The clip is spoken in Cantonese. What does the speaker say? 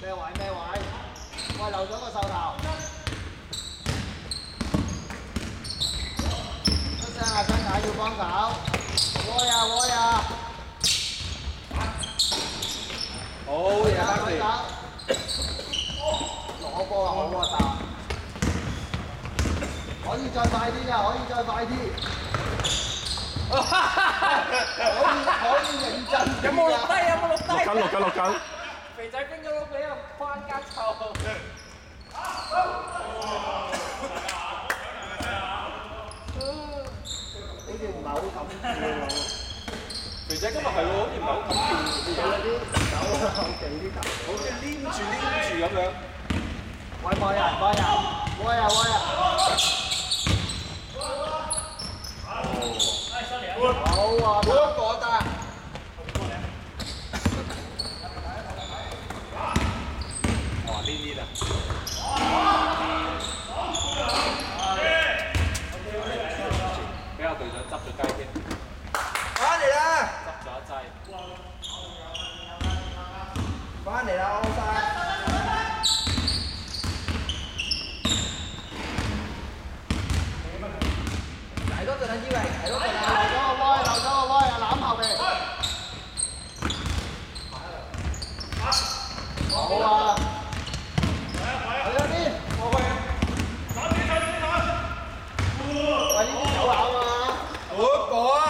咩位？喂，漏咗個手頭。出聲啊！張太要幫手。開啊！好嘢，翻嚟。攞波啊！好核突。可以再快啲㗎，可以再快啲。可以認真。有冇錄低？錄緊。肥仔冰咗碌俾人框間臭。好似唔係好敢跳喎。肥仔今日係喎，好似唔係好敢跳。有啲手啊，好勁啲球。好似黏住咁樣。喂人！好啊！我得。哇！呢啊！俾阿隊長執咗雞添。翻嚟啦！執咗一劑。翻嚟啦，歐生。嚟多陣啊，以為嚟多陣啊！漏咗個威啊！攬後邊。好啊！去咗邊？喂，呢啲手攬啊！好過啊！